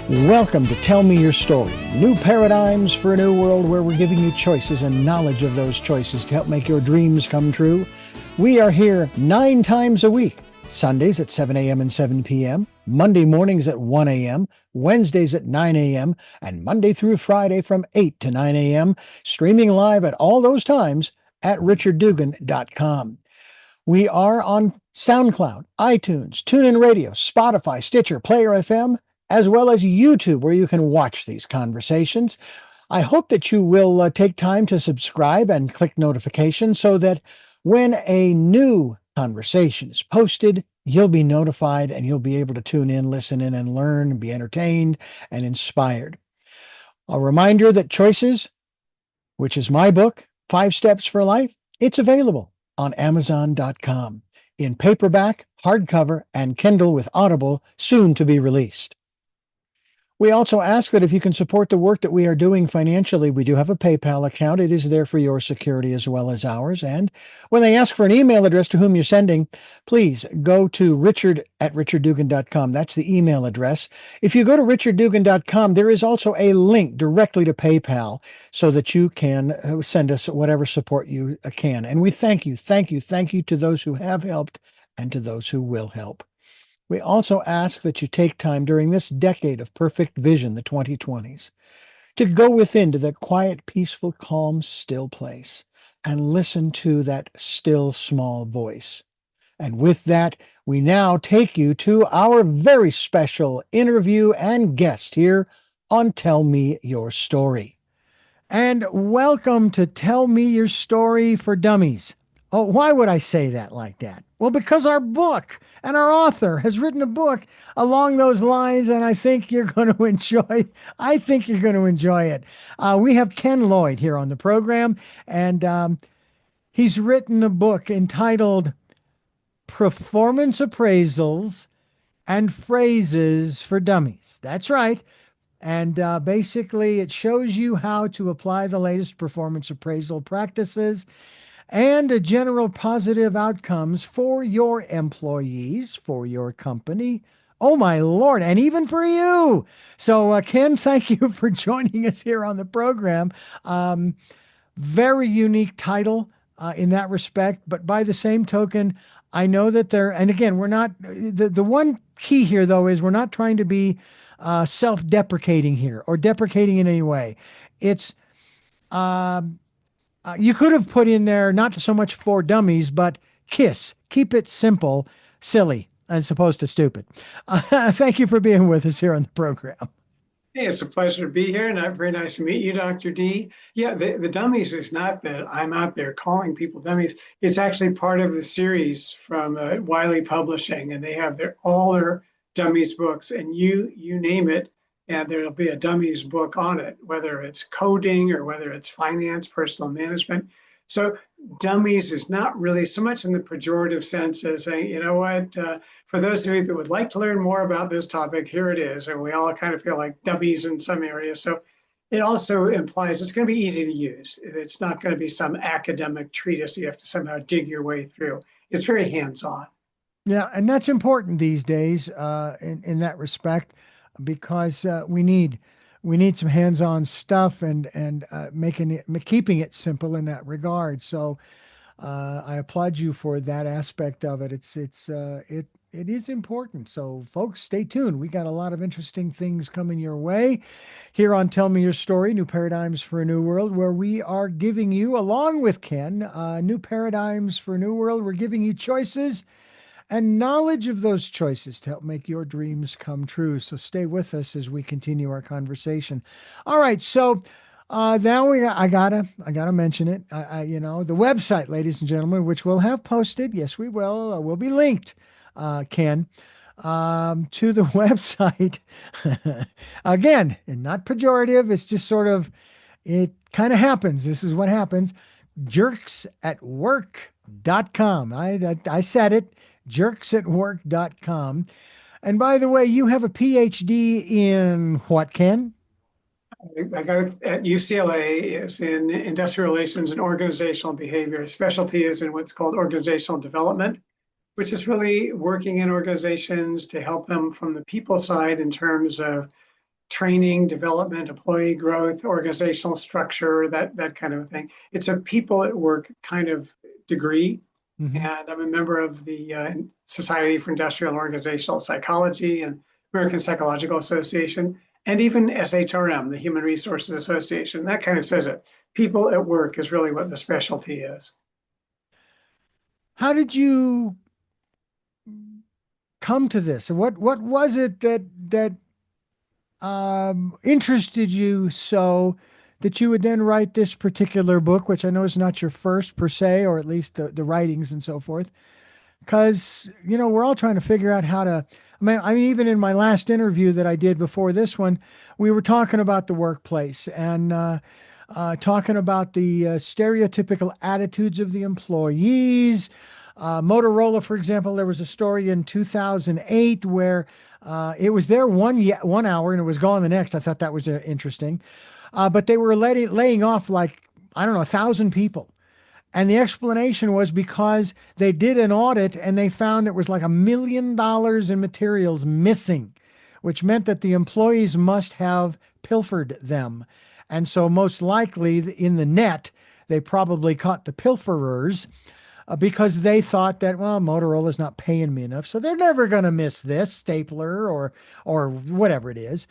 Welcome to Tell Me Your Story, new paradigms for a new world where we're giving you choices and knowledge of those choices to help make your dreams come true. We are here 9 times a week, Sundays at 7 a.m. and 7 p.m., Monday mornings at 1 a.m., Wednesdays at 9 a.m., and Monday through Friday from 8 to 9 a.m., streaming live at all those times at richarddugan.com. We are on SoundCloud, iTunes, TuneIn Radio, Spotify, Stitcher, Player FM, as well as YouTube, where you can watch these conversations. I hope that you will take time to subscribe and click notifications so that when a new conversation is posted, you'll be notified and you'll be able to tune in, listen in, and learn, and be entertained and inspired. A reminder that Choices, which is my book, 5 Steps for Life, it's available on Amazon.com in paperback, hardcover, and Kindle with Audible, soon to be released. We also ask that if you can support the work that we are doing financially, we do have a PayPal account. It is there for your security as well as ours. And when they ask for an email address to whom you're sending, please go to richard@richarddugan.com. That's the email address. If you go to richarddugan.com, there is also a link directly to PayPal so that you can send us whatever support you can. And we thank you to those who have helped and to those who will help. We also ask that you take time during this decade of perfect vision, the 2020s, to go within to that quiet, peaceful, calm, still place and listen to that still, small voice. And with that, we now take you to our very special interview and guest here on Tell Me Your Story. And welcome to Tell Me Your Story for Dummies. Oh, why would I say that like that? Well, because our book and our author has written a book along those lines, and I think you're going to enjoy it. We have Ken Lloyd here on the program, and he's written a book entitled Performance Appraisals and Phrases for Dummies. That's right. And basically, it shows you how to apply the latest performance appraisal practices and general positive outcomes for your employees, for your company. Oh, my Lord, and even for you. So, Ken, thank you for joining us here on the program. Very unique title in that respect, but by the same token, I know that and again, we're not, the one key here, though, is we're not trying to be self-deprecating here or deprecating in any way. It's, you could have put in there not so much for dummies, but KISS. Keep it simple, silly, as opposed to stupid. Thank you for being with us here on the program. Hey, it's a pleasure to be here, and very nice to meet you, Dr. D. Yeah, the dummies is not that I'm out there calling people dummies. It's actually part of the series from Wiley Publishing, and they have all their dummies books, and you name it, and there'll be a dummies book on it, whether it's coding or whether it's finance, personal management. So dummies is not really so much in the pejorative sense as saying, you know what, for those of you that would like to learn more about this topic, here it is. And we all kind of feel like dummies in some areas. So it also implies it's going to be easy to use. It's not going to be some academic treatise you have to somehow dig your way through. It's very hands-on. Yeah, and that's important these days in that respect, because we need some hands-on stuff and keeping it simple in that regard. So I applaud you for that aspect of it. It is important. So folks, stay tuned. We got a lot of interesting things coming your way here on Tell Me Your Story, New Paradigms for a New World, where we are giving you, along with Ken, new paradigms for a new world. We're giving you choices and knowledge of those choices to help make your dreams come true. So stay with us as we continue our conversation. All right, so now I gotta mention it. The website, ladies and gentlemen, which we'll have posted. Yes, we will. Will be linked, Ken, to the website. Again, and not pejorative. It's just sort of, it kind of happens. This is what happens. jerksatwork.com. I said it. jerksatwork.com. And by the way, you have a Ph.D. in what, Ken? I got it at UCLA. It's in industrial relations and organizational behavior. Specialty is in what's called organizational development, which is really working in organizations to help them from the people side in terms of training, development, employee growth, organizational structure, that kind of thing. It's a people at work kind of degree. Hmm. And I'm a member of the Society for Industrial and Organizational Psychology and American Psychological Association, and even SHRM, the Human Resources Association. That kind of says it. People at work is really what the specialty is. How did you come to this? What was it that interested you so that you would then write this particular book, which I know is not your first per se, or at least the writings and so forth? Because we're all trying to figure out how to. I mean, even in my last interview that I did before this one, we were talking about the workplace and talking about the stereotypical attitudes of the employees. Motorola, for example, there was a story in 2008 where it was there 1 hour and it was gone the next. I thought that was interesting. But they were laying off like, I don't know, 1,000 people. And the explanation was because they did an audit and they found there was like $1 million in materials missing, which meant that the employees must have pilfered them. And so, most likely, in the net, they probably caught the pilferers because they thought that, well, Motorola's not paying me enough, so they're never going to miss this stapler or whatever it is.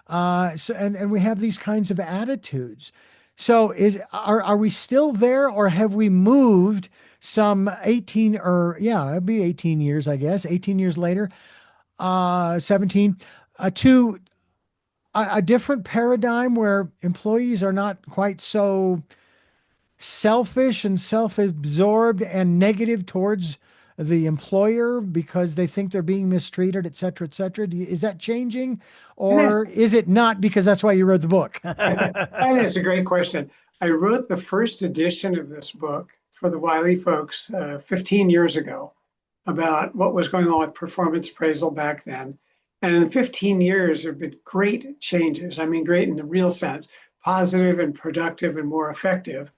And we have these kinds of attitudes. So are we still there, or have we moved some 18, or yeah, it'd be 18 years, I guess, 18 years later, 17, to a different paradigm where employees are not quite so selfish and self-absorbed and negative towards the employer because they think they're being mistreated, et cetera, et cetera? Is that changing, And that's, or is it not because that's why you wrote the book? I think that's a great question. I wrote the first edition of this book for the Wiley folks 15 years ago about what was going on with performance appraisal back then. And in 15 years, there have been great changes. I mean, great in the real sense, positive and productive and more effective.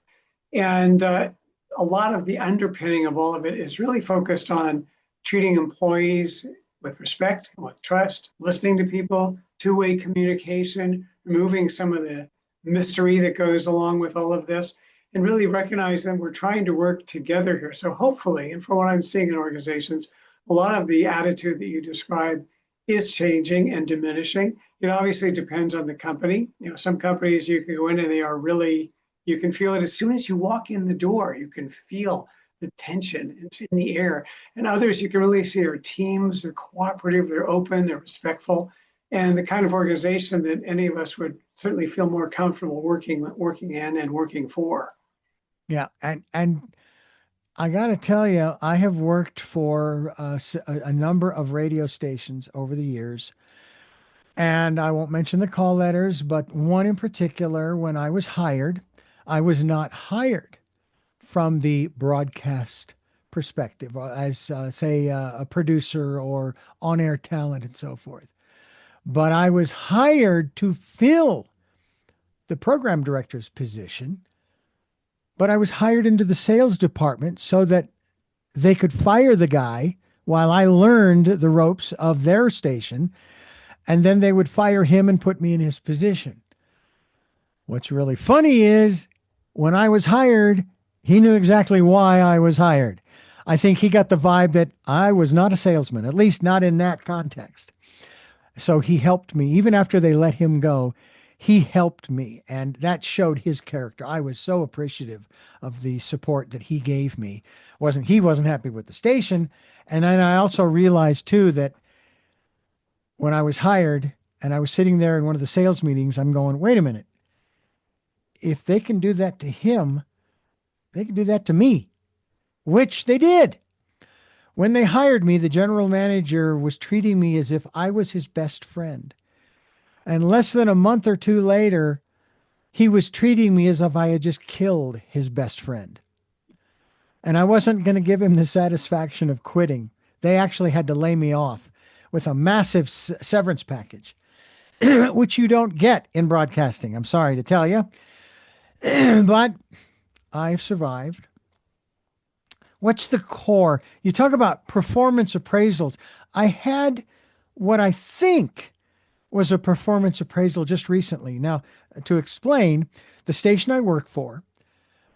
And a lot of the underpinning of all of it is really focused on treating employees with respect, with trust, listening to people, two-way communication, removing some of the mystery that goes along with all of this, and really recognize that we're trying to work together here. So hopefully, and from what I'm seeing in organizations, a lot of the attitude that you described is changing and diminishing. It obviously depends on the company. Some companies you can go in and they are really, you can feel it as soon as you walk in the door. You can feel the tension. It's in the air. And others you can really see are teams, they're cooperative, they're open, they're respectful, and the kind of organization that any of us would certainly feel more comfortable working in and working for. Yeah, and I got to tell you, I have worked for a number of radio stations over the years, and I won't mention the call letters, but one in particular, when I was hired, I was not hired from the broadcast perspective as, say, a producer or on-air talent and so forth. But I was hired to fill the program director's position, but I was hired into the sales department so that they could fire the guy while I learned the ropes of their station, and then they would fire him and put me in his position. What's really funny is when I was hired, he knew exactly why I was hired. I think he got the vibe that I was not a salesman, at least not in that context. So he helped me. Even after they let him go, he helped me. And that showed his character. I was so appreciative of the support that he gave me. He wasn't happy with the station. And then I also realized too that when I was hired and I was sitting there in one of the sales meetings, I'm going, wait a minute. If they can do that to him, they can do that to me, which they did. When they hired me, the general manager was treating me as if I was his best friend. And less than a month or two later, he was treating me as if I had just killed his best friend. And I wasn't going to give him the satisfaction of quitting. They actually had to lay me off with a massive severance package, which you don't get in broadcasting. I'm sorry to tell you. But I've survived. What's the core? You talk about performance appraisals. I had what I think was a performance appraisal just recently. Now, to explain, the station I work for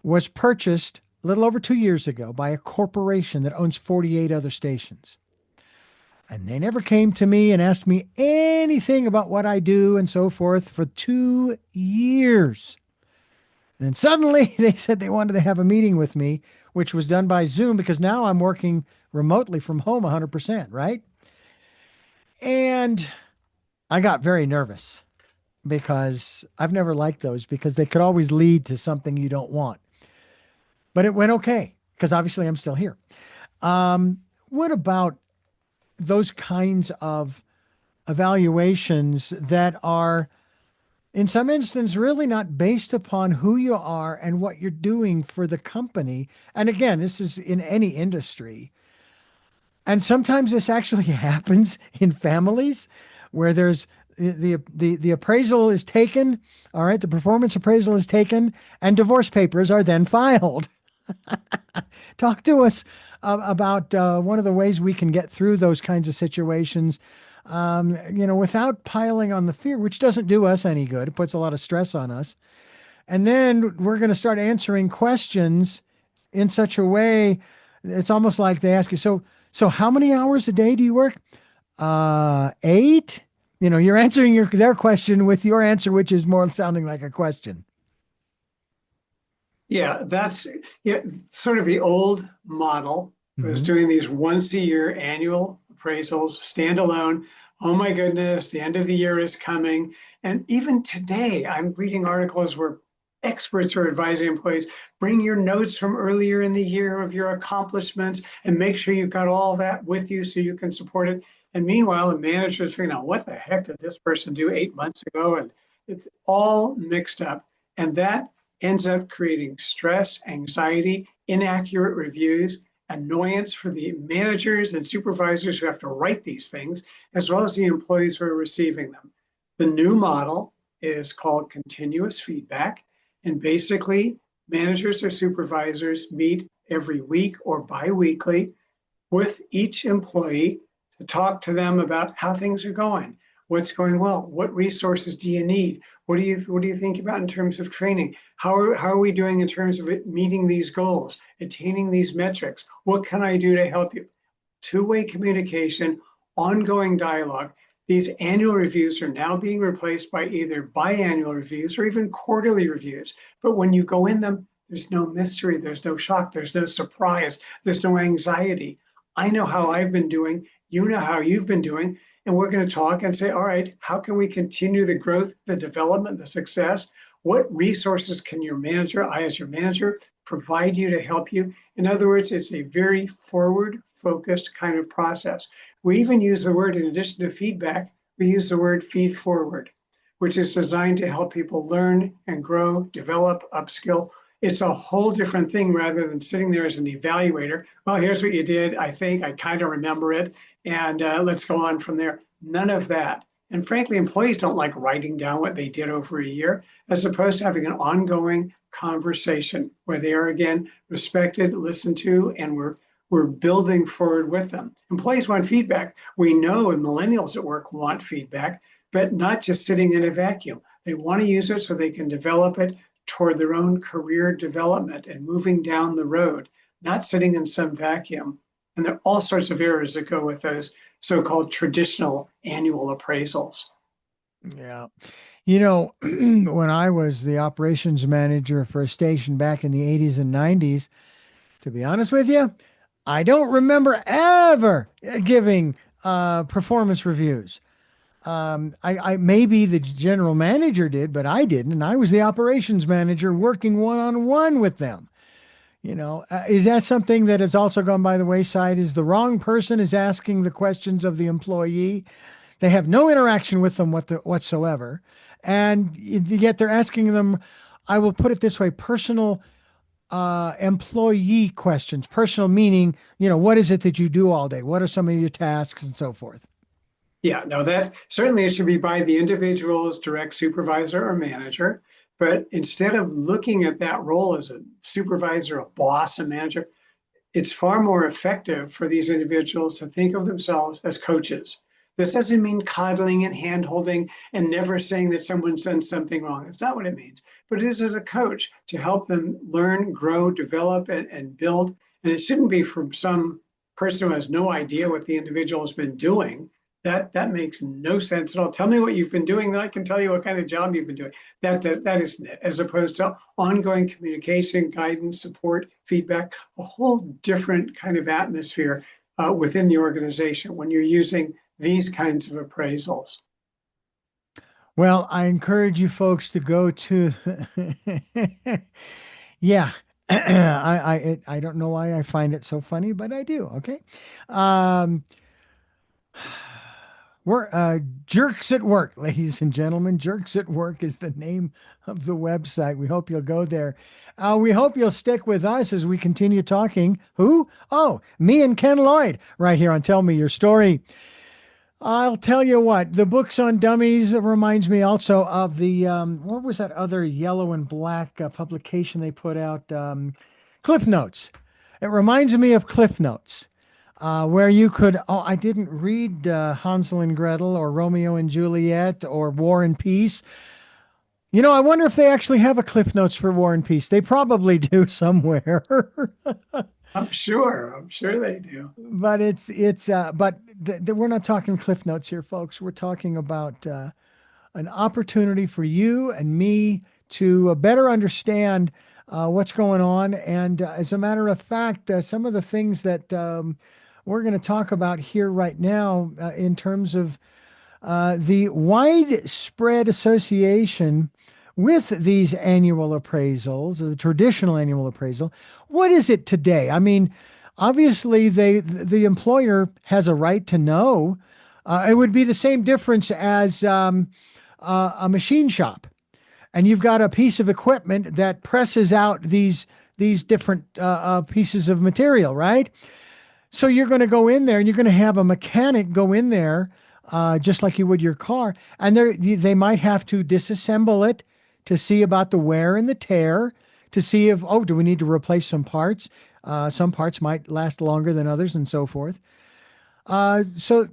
was purchased a little over 2 years ago by a corporation that owns 48 other stations. And they never came to me and asked me anything about what I do and so forth for 2 years. And then suddenly they said they wanted to have a meeting with me, which was done by Zoom because now I'm working remotely from home 100%, right? And I got very nervous because I've never liked those because they could always lead to something you don't want. But it went okay because obviously I'm still here. What about those kinds of evaluations that are, in some instances, really not based upon who you are and what you're doing for the company? And again, this is in any industry. And sometimes this actually happens in families where there's the appraisal is taken, all right, the performance appraisal is taken, and divorce papers are then filed. Talk to us about one of the ways we can get through those kinds of situations, without piling on the fear, which doesn't do us any good. It puts a lot of stress on us. And then we're going to start answering questions in such a way, it's almost like they ask you, so how many hours a day do you work? 8? You're answering their question with your answer, which is more sounding like a question. Yeah, that's sort of the old model was doing these once a year annual appraisals, standalone. Oh my goodness, the end of the year is coming. And even today, I'm reading articles where experts are advising employees, bring your notes from earlier in the year of your accomplishments and make sure you've got all that with you so you can support it. And meanwhile, the manager is figuring out what the heck did this person do 8 months ago? And it's all mixed up. And that ends up creating stress, anxiety, inaccurate reviews, annoyance for the managers and supervisors who have to write these things, as well as the employees who are receiving them. The new model is called continuous feedback. And basically, managers or supervisors meet every week or bi-weekly with each employee to talk to them about how things are going, what's going well, what resources do you need, what do you think about in terms of training, how are we doing in terms of it meeting these goals, attaining these metrics, what can I do to help you? Two-way communication, ongoing dialogue. These annual reviews are now being replaced by either biannual reviews or even quarterly reviews. But when you go in them, there's no mystery, there's no shock, there's no surprise, there's no anxiety. I know how I've been doing, you know how you've been doing, and we're going to talk and say, all right, how can we continue the growth, the development, the success? What resources can your manager, I as your manager, provide you to help you? In other words, it's a very forward-focused kind of process. We even use the word, in addition to feedback, we use the word feed forward, which is designed to help people learn and grow, develop, upskill. It's a whole different thing rather than sitting there as an evaluator. Well, here's what you did. I think I kind of remember it. And let's go on from there. None of that. And frankly, employees don't like writing down what they did over a year, as opposed to having an ongoing conversation where they are, again, respected, listened to, and we're building forward with them. Employees want feedback. We know, and millennials at work want feedback, but not just sitting in a vacuum. They want to use it so they can develop it toward their own career development and moving down the road, not sitting in some vacuum. And there are all sorts of errors that go with those so-called traditional annual appraisals. Yeah. When I was the operations manager for a station back in the 80s and 90s, to be honest with you, I don't remember ever giving performance reviews. I maybe the general manager did, but I didn't, and I was the operations manager working one-on-one with them. Is that something that has also gone by the wayside? Is the wrong person is asking the questions of the employee? They have no interaction with them whatsoever, and yet they're asking them. I will put it this way: personal employee questions. Personal meaning, what is it that you do all day? What are some of your tasks and so forth? Yeah, no, that's certainly it should be by the individual's direct supervisor or manager. But instead of looking at that role as a supervisor, a boss, a manager, it's far more effective for these individuals to think of themselves as coaches. This doesn't mean coddling and hand holding and never saying that someone's done something wrong. It's not what it means. But it is as a coach to help them learn, grow, develop, and build. And it shouldn't be from some person who has no idea what the individual has been doing. That makes no sense at all. Tell me what you've been doing, then I can tell you what kind of job you've been doing. That isn't it. As opposed to ongoing communication, guidance, support, feedback, a whole different kind of atmosphere within the organization when you're using these kinds of appraisals. Well, I encourage you folks to go to, yeah. I don't know why I find it so funny, but I do. Okay. Um, we're Jerks at Work, ladies and gentlemen. Jerks at Work is the name of the website. We hope you'll go there. We hope you'll stick with us as we continue talking. Who? Oh, me and Ken Lloyd, right here on Tell Me Your Story. I'll tell you what, the books on dummies reminds me also of the, what was that other yellow and black publication they put out? Cliff Notes. It reminds me of Cliff Notes, where you could, oh, I didn't read Hansel and Gretel or Romeo and Juliet or War and Peace. You know, I wonder if they actually have a Cliff Notes for War and Peace. They probably do somewhere. I'm sure they do. But we're not talking Cliff Notes here, folks. We're talking about an opportunity for you and me to better understand what's going on. And as a matter of fact, some of the things that we're going to talk about here right now in terms of the widespread association with these annual appraisals, the traditional annual appraisal. What is it today? I mean, obviously, the employer has a right to know. It would be the same difference as a machine shop, and you've got a piece of equipment that presses out these different pieces of material, right? So you're going to go in there and you're going to have a mechanic go in there, just like you would your car, and they might have to disassemble it to see about the wear and the tear, to see if, oh, do we need to replace some parts? Some parts might last longer than others and so forth. So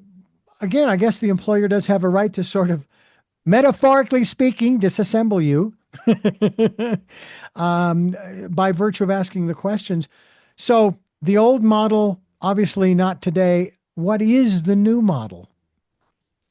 again, I guess the employer does have a right to sort of, metaphorically speaking, disassemble you by virtue of asking the questions. So the old model, obviously not today. What is the new model?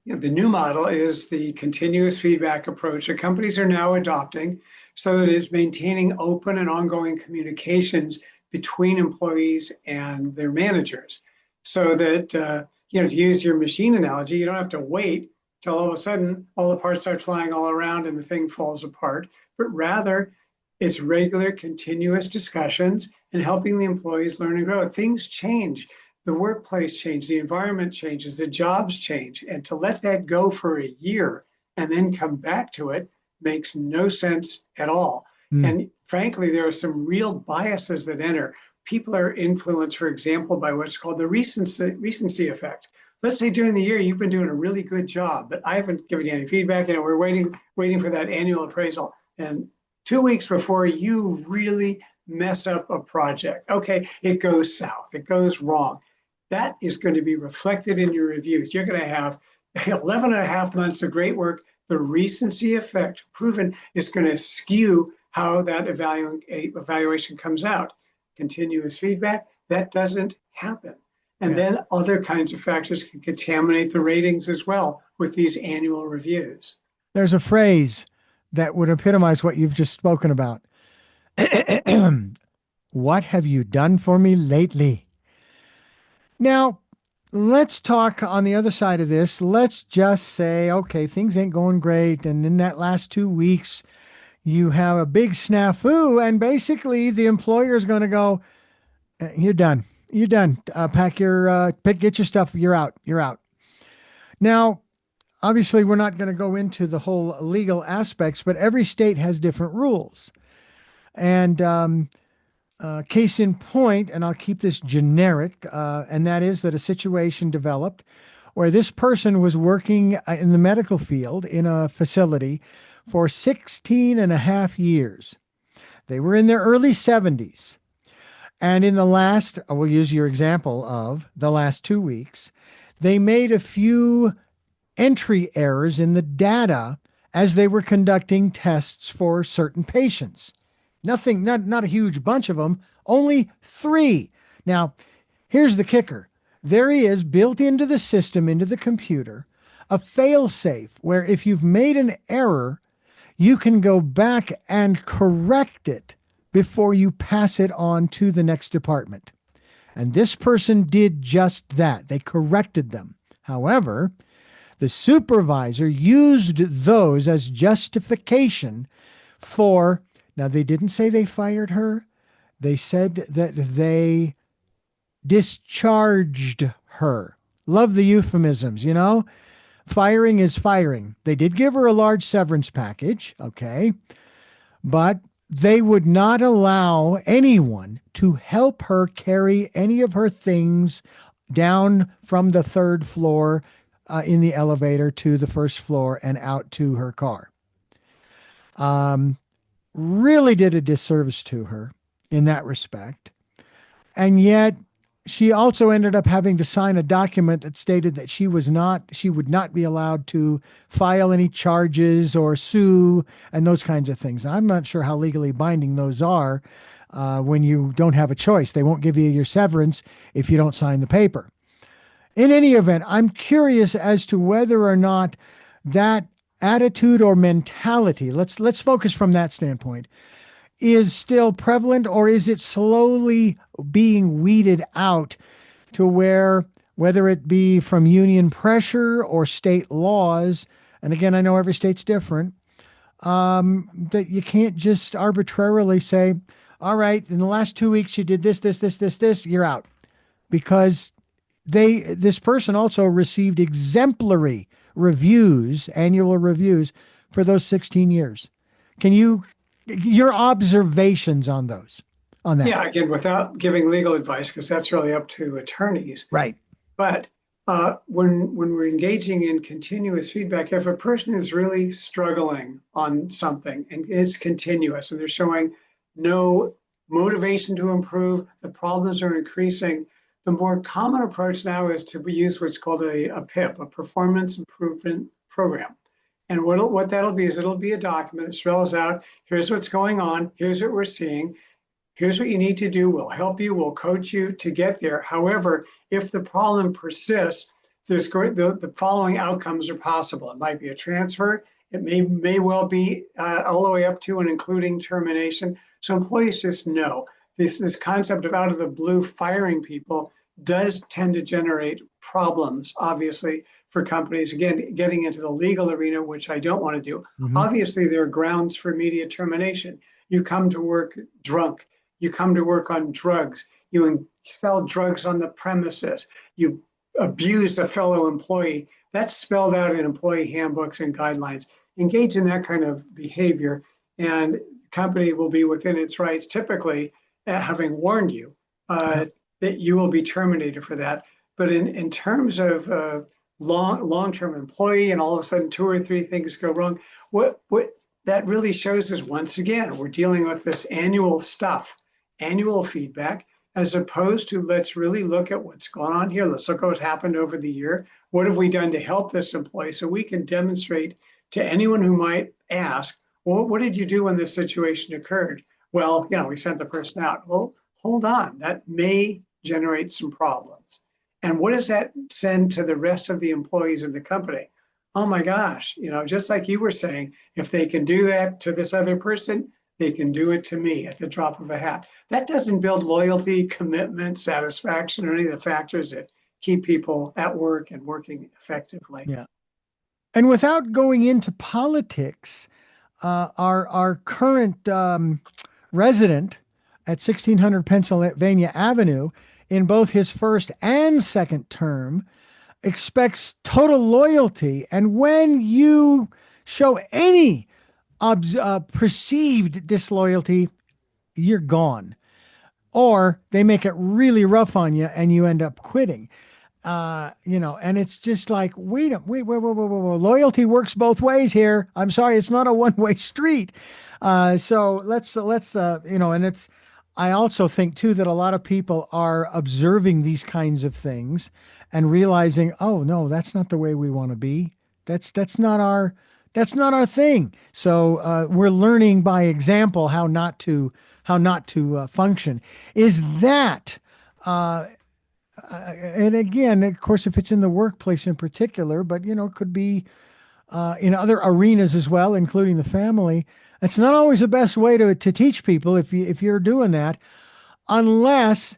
The new model is the continuous feedback approach that companies are now adopting so that it's maintaining open and ongoing communications between employees and their managers. So that, to use your machine analogy, you don't have to wait till all of a sudden all the parts start flying all around and the thing falls apart, but rather it's regular, continuous discussions and helping the employees learn and grow. Things change. The workplace changes, the environment changes, the jobs change. And to let that go for a year and then come back to it makes no sense at all. And frankly, there are some real biases that enter. People are influenced, for example, by what's called the recency effect. Let's say during the year, you've been doing a really good job, but I haven't given you any feedback. We're waiting for that annual appraisal. And 2 weeks before you really mess up a project, okay, it goes south, it goes wrong. That is going to be reflected in your reviews. You're going to have 11 and a half months of great work. The recency effect proven is going to skew how that evaluation comes out. Continuous feedback, that doesn't happen. And then other kinds of factors can contaminate the ratings as well with these annual reviews. There's a phrase that would epitomize what you've just spoken about. What have you done for me lately? Now, let's talk on the other side of this. Let's just say, okay, things ain't going great. And in that last 2 weeks, you have a big snafu. And basically, the employer is going to go, you're done. You're done. Get your stuff. You're out. You're out. Now, obviously, we're not going to go into the whole legal aspects, but every state has different rules. And case in point, and I'll keep this generic, and that is that a situation developed where this person was working in the medical field in a facility for 16 and a half years. They were in their early 70s. And in the last, we'll use your example of the last 2 weeks, they made a few entry errors in the data as they were conducting tests for certain patients. Nothing, not a huge bunch of them, only three. Now, here's the kicker. There is built into the system, into the computer, a fail-safe where if you've made an error, you can go back and correct it before you pass it on to the next department. And this person did just that. They corrected them. However, the supervisor used those as justification for, now they didn't say they fired her. They said that they discharged her. Love the euphemisms, you know? Firing is firing. They did give her a large severance package, okay? But they would not allow anyone to help her carry any of her things down from the third floor in the elevator to the first floor and out to her car. Really did a disservice to her in that respect. And yet she also ended up having to sign a document that stated that she would not be allowed to file any charges or sue and those kinds of things. I'm not sure how legally binding those are when you don't have a choice. They won't give you your severance if you don't sign the paper. In any event, I'm curious as to whether or not that attitude or mentality, let's focus from that standpoint, is still prevalent, or is it slowly being weeded out to where, whether it be from union pressure or state laws, and again, I know every state's different, that you can't just arbitrarily say, all right, in the last 2 weeks you did this, you're out. Because this person also received exemplary reviews, annual reviews for those 16 years. Your observations on that? Yeah, again, without giving legal advice, because that's really up to attorneys. Right. But when we're engaging in continuous feedback, if a person is really struggling on something and it's continuous and they're showing no motivation to improve, the problems are increasing, the more common approach now is to use what's called a PIP, a performance improvement program. And what that'll be is it'll be a document that spells out, here's what's going on, here's what we're seeing, here's what you need to do, we'll help you, we'll coach you to get there. However, if the problem persists, the following outcomes are possible. It might be a transfer, it may well be all the way up to and including termination. So employees just know this concept of out of the blue firing people does tend to generate problems, obviously, for companies. Again, getting into the legal arena, which I don't want to do. Mm-hmm. Obviously, there are grounds for immediate termination. You come to work drunk. You come to work on drugs. You sell drugs on the premises. You abuse a fellow employee. That's spelled out in employee handbooks and guidelines. Engage in that kind of behavior, and the company will be within its rights, typically, having warned you that you will be terminated for that. But in terms of long-term employee, and all of a sudden 2 or 3 things go wrong, what that really shows is, once again, we're dealing with this annual stuff, annual feedback, as opposed to let's really look at what's going on here. Let's look at what's happened over the year. What have we done to help this employee? So we can demonstrate to anyone who might ask, well, what did you do when this situation occurred? Well, we sent the person out. Well, hold on, that may generate some problems. And what does that send to the rest of the employees in the company? Oh my gosh, just like you were saying, if they can do that to this other person, they can do it to me at the drop of a hat. That doesn't build loyalty, commitment, satisfaction, or any of the factors that keep people at work and working effectively. Yeah. And without going into politics, our current resident at 1600 Pennsylvania Avenue, in both his first and second term, expects total loyalty. And when you show any perceived disloyalty, you're gone. Or they make it really rough on you and you end up quitting. And it's just like, wait. Loyalty works both ways here. I'm sorry, it's not a one-way street. So let's and it's, I also think too that a lot of people are observing these kinds of things and realizing, oh no, that's not the way we want to be. That's not our thing. So we're learning by example how not to function. Is that and again, of course, if it's in the workplace in particular, but it could be in other arenas as well, including the family. It's not always the best way to teach people if you're doing that, unless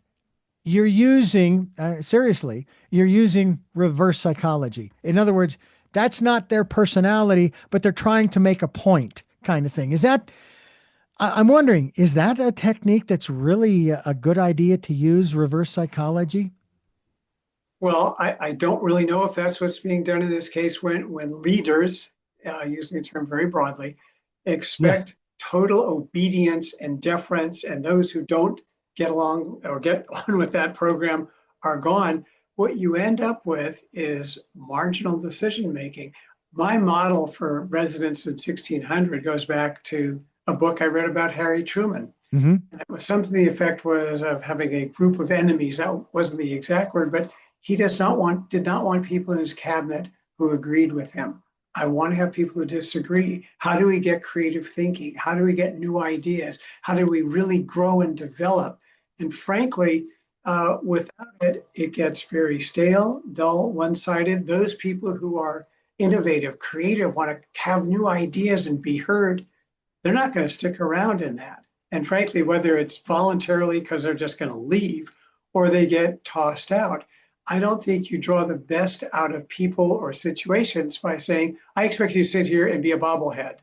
you're using seriously, you're using reverse psychology. In other words, that's not their personality, but they're trying to make a point, kind of thing. I'm wondering, is that a technique that's really a good idea to use, reverse psychology? Well, I don't really know if that's what's being done in this case when leaders, using the term very broadly, Yes. expect total obedience and deference, and those who don't get along or get on with that program are gone. What you end up with is marginal decision making. My model for residents in 1600 goes back to a book I read about Harry Truman. Hmm. And it was something the effect was of having a group of enemies. That wasn't the exact word, but he did not want people in his cabinet who agreed with him. I want to have people who disagree. How do we get creative thinking? How do we get new ideas? How do we really grow and develop? And frankly, without it, it gets very stale, dull, one-sided. Those people who are innovative, creative, want to have new ideas and be heard, they're not going to stick around in that. And frankly, whether it's voluntarily because they're just going to leave or they get tossed out, I don't think you draw the best out of people or situations by saying, I expect you to sit here and be a bobblehead.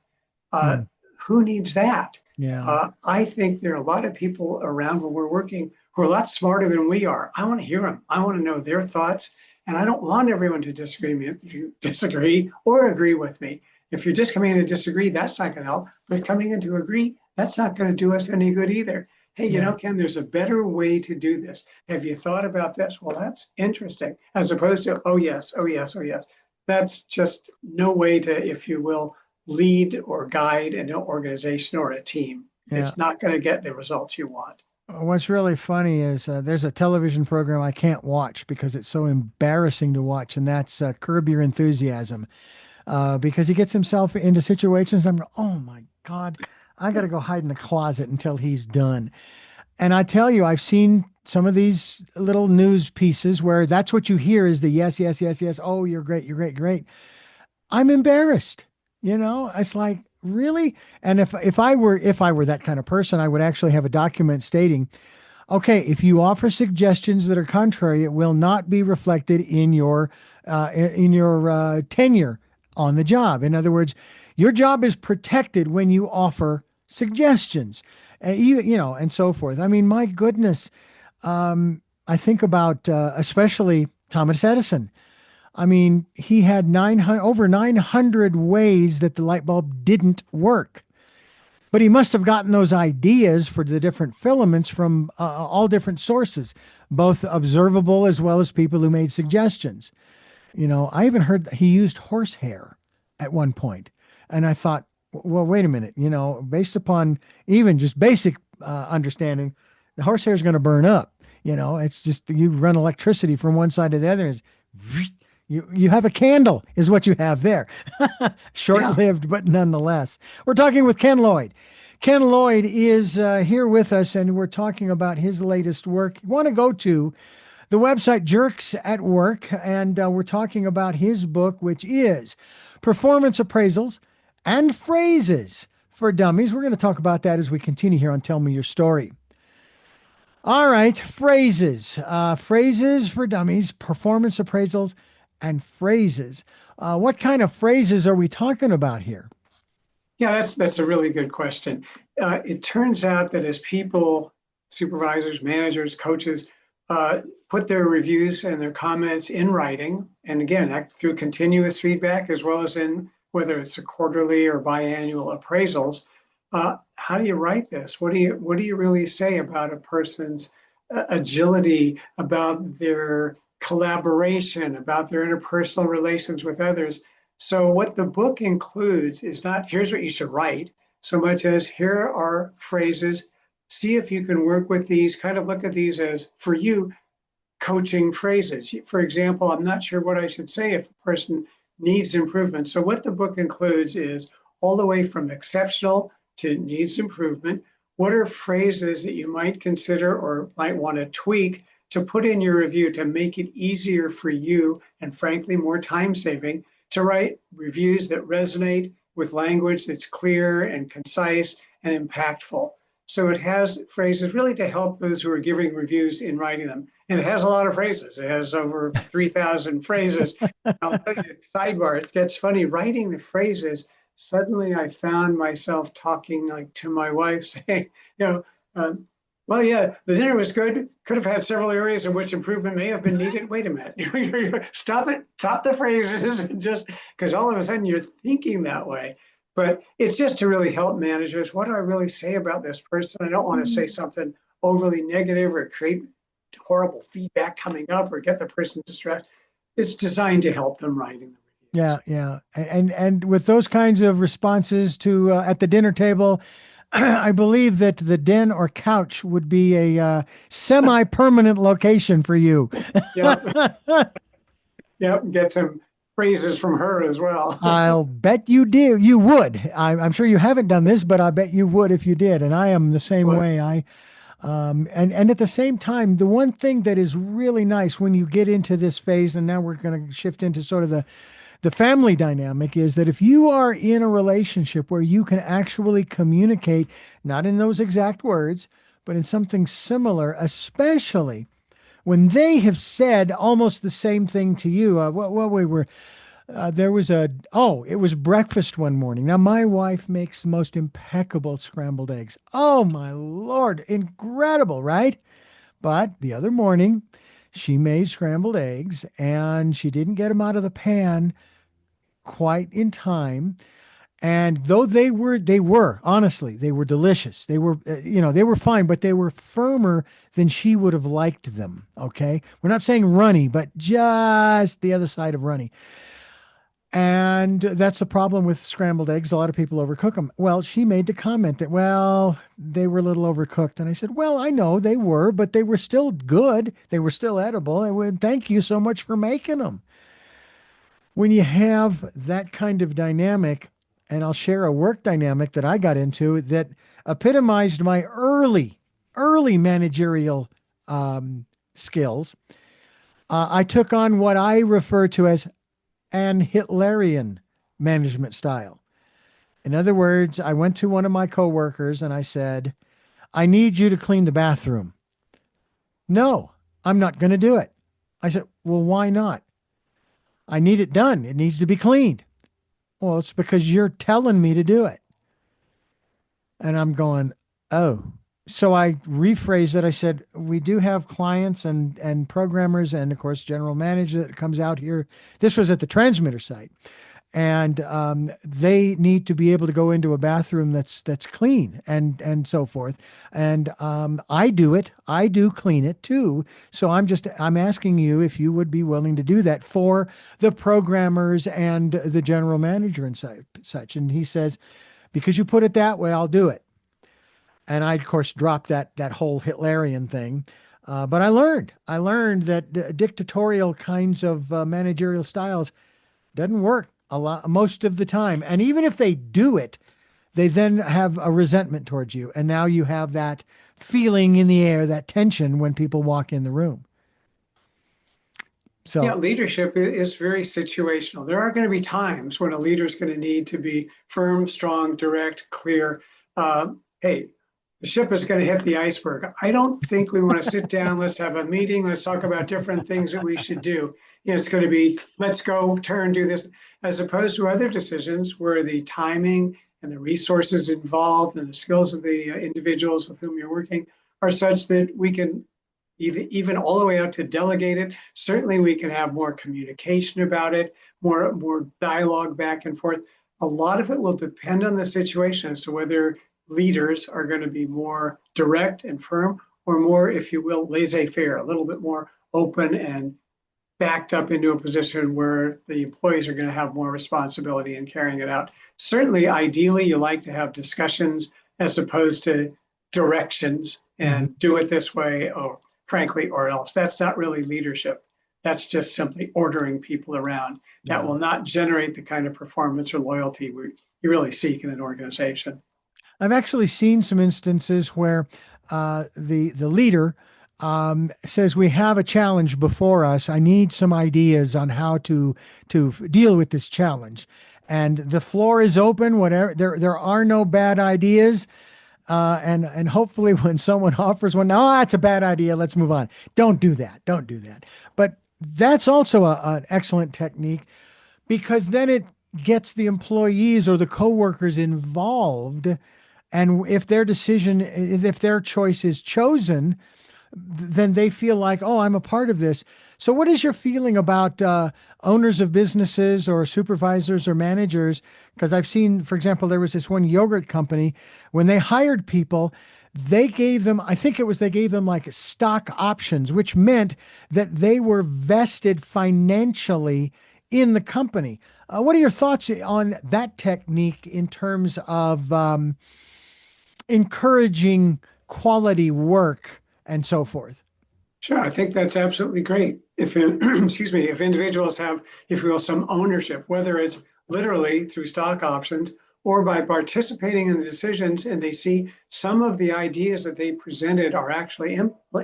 Uh, Mm, who needs that? yeah. I think there are a lot of people around where we're working who are a lot smarter than we are. I want to hear them. I want to know their thoughts. And I don't want everyone to disagree or agree with me. If you're just coming in to disagree, that's not going to help. But coming in to agree, that's not going to do us any good either. Hey, Yeah. Ken, there's a better way to do this. Have you thought about this? Well, that's interesting. As opposed to, oh, yes, oh, yes, oh, yes. That's just no way to, if you will, lead or guide an organization or a team. Yeah. It's not going to get the results you want. What's really funny is there's a television program I can't watch because it's so embarrassing to watch, and that's Curb Your Enthusiasm. Because he gets himself into situations. I'm, oh my God, I got to go hide in the closet until he's done. And I tell you, I've seen some of these little news pieces where that's what you hear is the yes, yes, yes, yes. Oh, you're great, you're great, great. I'm embarrassed. It's like, really? And if I were that kind of person, I would actually have a document stating, okay, if you offer suggestions that are contrary, it will not be reflected in your tenure on the job. In other words, your job is protected when you offer suggestions, and so forth. I mean, my goodness, I think about especially Thomas Edison. I mean, he had 900 over 900 ways that the light bulb didn't work. But he must have gotten those ideas for the different filaments from all different sources, both observable as well as people who made suggestions. I even heard that he used horsehair at one point. And I thought, well, wait a minute, based upon even just basic understanding, the horsehair is going to burn up. It's just you run electricity from one side to the other. And you have a candle, is what you have there. Yeah. Short-lived, but nonetheless. We're talking with Ken Lloyd. Ken Lloyd is here with us, and we're talking about his latest work. You want to go to the website Jerks at Work, and we're talking about his book, which is Performance Appraisals and Phrases for Dummies. We're going to talk about that as we continue here on Tell Me Your Story. All right, phrases for dummies, performance appraisals, and phrases. What kind of phrases are we talking about here? Yeah, that's a really good question. It turns out that as people, supervisors, managers, coaches, put their reviews and their comments in writing, and again, through continuous feedback, as well as in whether it's a quarterly or biannual appraisals, how do you write this? What do you really say about a person's agility, about their collaboration, about their interpersonal relations with others? So what the book includes is not here's what you should write, so much as here are phrases. See if you can work with these, kind of look at these as for you coaching phrases. For example, I'm not sure what I should say if a person needs improvement. So what the book includes is all the way from exceptional to needs improvement. What are phrases that you might consider or might want to tweak to put in your review to make it easier for you and frankly more time saving to write reviews that resonate with language that's clear and concise and impactful. So it has phrases really to help those who are giving reviews in writing them. And it has a lot of phrases. It has over 3,000 phrases. I'll tell you, sidebar, it gets funny, writing the phrases, suddenly I found myself talking like to my wife saying, well, yeah, the dinner was good. Could have had several areas in which improvement may have been needed. Wait a minute, stop it, stop the phrases, just because all of a sudden you're thinking that way. But it's just to really help managers. What do I really say about this person? I don't want to say something overly negative or create horrible feedback coming up or get the person distressed. It's designed to help them writing the Yeah, reviews. yeah. And with those kinds of responses to at the dinner table, I believe that the den or couch would be a semi-permanent location for you. Yep, yep. Get some phrases from her as well. I'll bet you did. You would. I'm sure you haven't done this, but I bet you would if you did. And I am the same But way. And at the same time, the one thing that is really nice when you get into this phase, and now we're going to shift into sort of the family dynamic, is that if you are in a relationship where you can actually communicate, not in those exact words, but in something similar, especially when they have said almost the same thing to you. What we were there was it was breakfast one morning. Now, my wife makes the most impeccable scrambled eggs. Oh, my Lord, incredible, right? But the other morning, she made scrambled eggs and she didn't get them out of the pan quite in time. And though honestly, they were delicious. They were, they were fine, but they were firmer than she would have liked them. Okay. We're not saying runny, but just the other side of runny. And that's the problem with scrambled eggs. A lot of people overcook them. Well, she made the comment that, well, they were a little overcooked. And I said, well, I know they were, but they were still good. They were still edible. I would thank you so much for making them. When you have that kind of dynamic, and I'll share a work dynamic that I got into that epitomized my early managerial skills. I took on what I refer to as an Hitlerian management style. In other words, I went to one of my coworkers and I said, I need you to clean the bathroom. No, I'm not going to do it. I said, well, why not? I need it done. It needs to be cleaned. Well, it's because you're telling me to do it. And I'm going, oh. So I rephrased it. I said, we do have clients and programmers and, of course, general manager that comes out here. This was at the transmitter site. And they need to be able to go into a bathroom that's clean and so forth. And I do it. I do clean it too. So I'm asking you if you would be willing to do that for the programmers and the general manager and such. And he says, because you put it that way, I'll do it. And I, of course, dropped that whole Hitlerian thing. But I learned that dictatorial kinds of managerial styles doesn't work a lot most of the time. And even if they do it, they then have a resentment towards you. And now you have that feeling in the air, that tension when people walk in the room. yeah, So, leadership is very situational. There are going to be times when a leader is going to need to be firm, strong, direct, clear. Hey, the ship is going to hit the iceberg. I don't think we want to sit down. Let's have a meeting. Let's talk about different things that we should do. It's going to be, let's go, turn, do this, as opposed to other decisions where the timing and the resources involved and the skills of the individuals with whom you're working are such that we can even all the way out to delegate it. Certainly we can have more communication about it, more dialogue back and forth. A lot of it will depend on the situation as to whether leaders are going to be more direct and firm or more, if you will, laissez-faire, a little bit more open and backed up into a position where the employees are going to have more responsibility in carrying it out. Certainly, ideally, you like to have discussions as opposed to directions and do it this way or frankly or else. That's not really leadership. That's just simply ordering people around. That Yeah. will not generate the kind of performance or loyalty you really seek in an organization. I've actually seen some instances where the leader says, "We have a challenge before us. I need some ideas on how to deal with this challenge." And the floor is open. Whatever, there are no bad ideas. And hopefully, when someone offers one, no, that's a bad idea. Let's move on. Don't do that. Don't do that. But that's also an excellent technique, because then it gets the employees or the coworkers involved. And if their choice is chosen, then they feel like, oh, I'm a part of this. So, what is your feeling about owners of businesses or supervisors or managers? Because I've seen, for example, there was this one yogurt company, when they hired people, they gave them, I think it was, they gave them like stock options, which meant that they were vested financially in the company. What are your thoughts on that technique in terms of encouraging quality work and so forth? Sure, I think that's absolutely great. If excuse me, if individuals have, if you will, some ownership, whether it's literally through stock options or by participating in the decisions, and they see some of the ideas that they presented are actually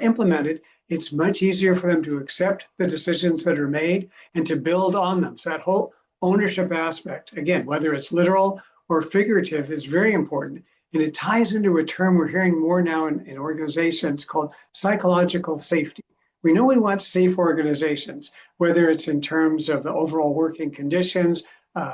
implemented, it's much easier for them to accept the decisions that are made and to build on them. So that whole ownership aspect, again, whether it's literal or figurative, is very important. And it ties into a term we're hearing more now in organizations called psychological safety. We know we want safe organizations, whether it's in terms of the overall working conditions,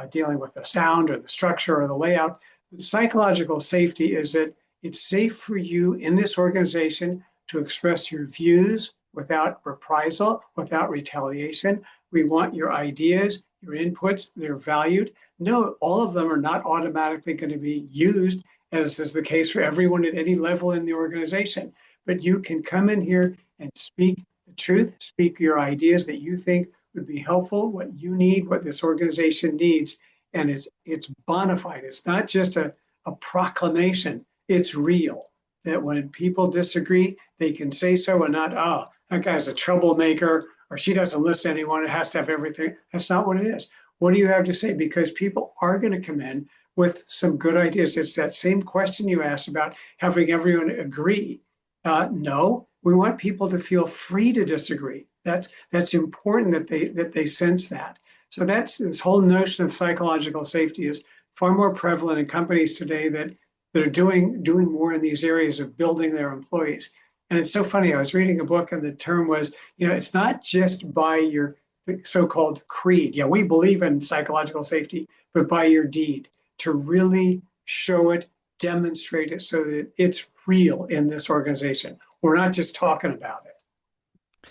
dealing with the sound or the structure or the layout. But psychological safety is that it's safe for you in this organization to express your views without reprisal, without retaliation. We want your ideas, your inputs, they're valued. No, all of them are not automatically going to be used, as is the case for everyone at any level in the organization. But you can come in here and speak the truth, speak your ideas that you think would be helpful, what you need, what this organization needs. And it's bona fide. It's not just a proclamation, it's real. That when people disagree, they can say so and not, oh, that guy's a troublemaker or she doesn't listen to anyone, it has to have everything. That's not what it is. What do you have to say? Because people are going to come in with some good ideas. It's that same question you asked about having everyone agree. No, we want people to feel free to disagree. That's important that they sense that. So that's this whole notion of psychological safety is far more prevalent in companies today that are doing more in these areas of building their employees. And it's so funny. I was reading a book, and the term was, it's not just by your so-called creed. Yeah, we believe in psychological safety, but by your deed, to really show it, demonstrate it so that it's real in this organization. We're not just talking about it.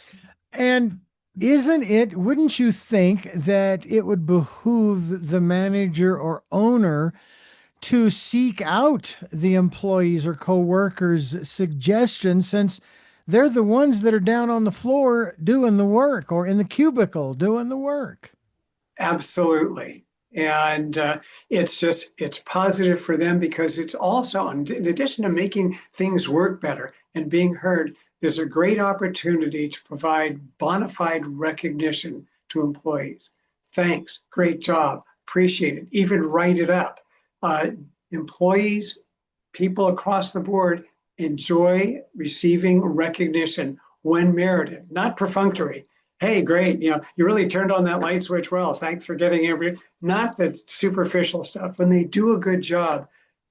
And wouldn't you think that it would behoove the manager or owner to seek out the employees or coworkers' suggestions, since they're the ones that are down on the floor doing the work or in the cubicle doing the work? Absolutely. And it's positive for them because it's also, in addition to making things work better and being heard, there's a great opportunity to provide bona fide recognition to employees. Thanks, great job, appreciate it, even write it up. Employees, people across the board enjoy receiving recognition when merited, not perfunctory. Hey, great, you really turned on that light switch well. Thanks for getting not the superficial stuff. When they do a good job,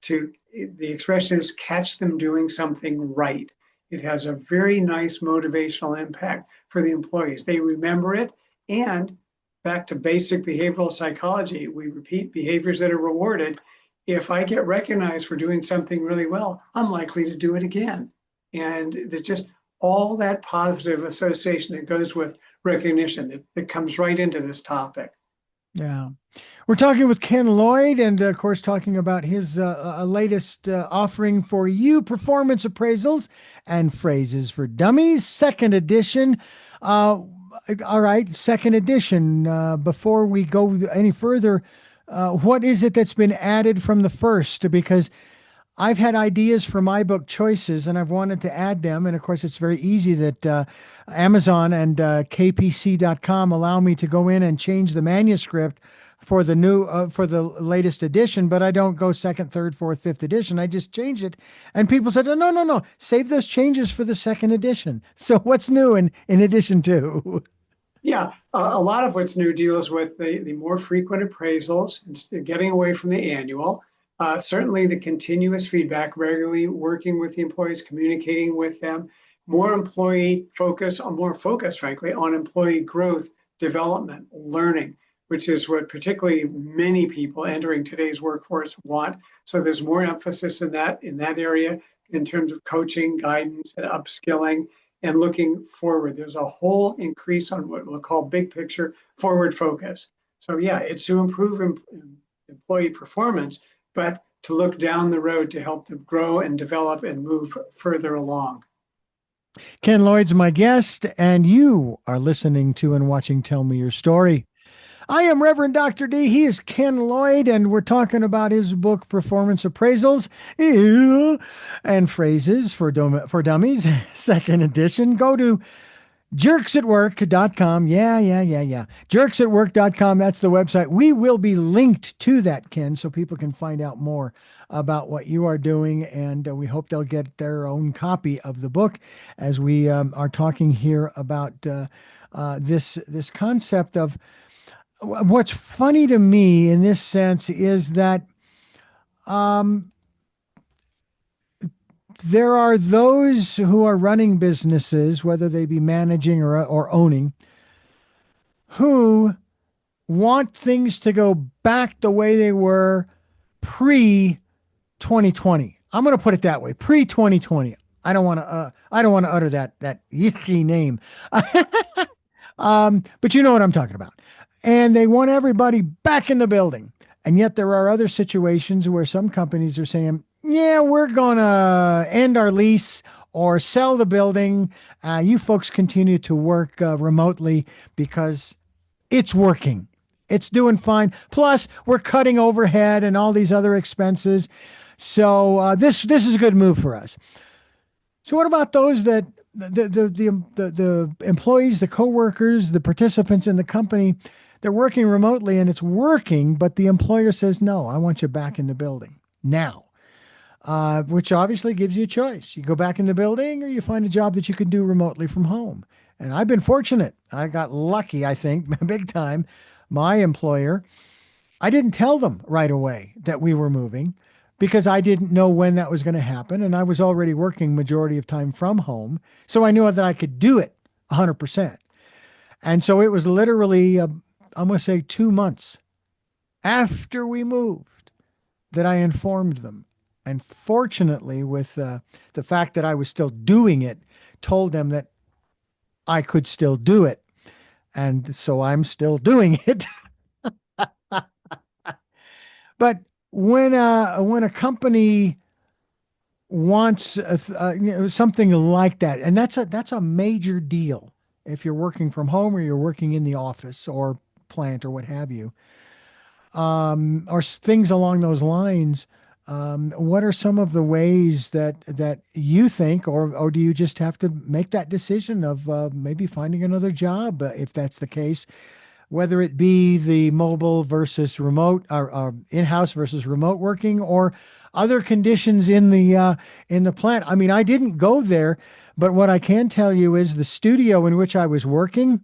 the expression is catch them doing something right. It has a very nice motivational impact for the employees. They remember it, and back to basic behavioral psychology, we repeat behaviors that are rewarded. If I get recognized for doing something really well, I'm likely to do it again. And there's just all that positive association that goes with recognition that comes right into this topic. Yeah. We're talking with Ken Lloyd, and of course, talking about his latest offering for you, Performance Appraisals and Phrases for Dummies, second edition. All right, second edition. Before we go any further, what is it that's been added from the first? Because I've had ideas for my book choices and I've wanted to add them. And of course, it's very easy that Amazon and kpc.com allow me to go in and change the manuscript for the for the latest edition, but I don't go second, third, fourth, fifth edition. I just change it. And people said, oh, no, no, no, save those changes for the second edition. So what's new in addition to? Yeah, a lot of what's new deals with the more frequent appraisals, getting away from the annual. Certainly the continuous feedback, regularly working with the employees, communicating with them, more focus, frankly, on employee growth, development, learning, which is what particularly many people entering today's workforce want. So there's more emphasis in that area in terms of coaching, guidance, and upskilling and looking forward. There's a whole increase on what we'll call big picture forward focus. So yeah, it's to improve employee performance, but to look down the road to help them grow and develop and move further along. Ken Lloyd's my guest, and you are listening to and watching Tell Me Your Story. I am Reverend Dr. D. He is Ken Lloyd, and we're talking about his book, Performance Appraisals and Phrases for Dummies, second edition. Go to jerksatwork.com. Yeah. Jerksatwork.com. That's the website. We will be linked to that, Ken, so people can find out more about what you are doing. And we hope they'll get their own copy of the book as we are talking here about this concept of what's funny to me in this sense is that there are those who are running businesses, whether they be managing or owning, who want things to go back the way they were pre 2020. I'm going to put it that way, pre 2020. I don't want to. I don't want to utter that yicky name, but you know what I'm talking about. And they want everybody back in the building. And yet there are other situations where some companies are saying, yeah, we're going to end our lease or sell the building. You folks continue to work remotely because it's working. It's doing fine. Plus, we're cutting overhead and all these other expenses. So this is a good move for us. So what about those that the employees, the coworkers, the participants in the company, they're working remotely and it's working, but the employer says, no, I want you back in the building now. Which obviously gives you a choice. You go back in the building or you find a job that you can do remotely from home. And I've been fortunate. I got lucky, I think, big time. My employer, I didn't tell them right away that we were moving because I didn't know when that was going to happen. And I was already working majority of time from home. So I knew that I could do it 100%. And so it was literally, I'm going to say 2 months after we moved that I informed them. And fortunately, with the fact that I was still doing it, told them that I could still do it. And so I'm still doing it. But when a company wants something like that, and that's a major deal if you're working from home or you're working in the office or plant or what have you, or things along those lines. What are some of the ways that you think, or do you just have to make that decision of maybe finding another job if that's the case, whether it be the mobile versus remote or in-house versus remote working or other conditions in the plant? I mean, I didn't go there, but what I can tell you is the studio in which I was working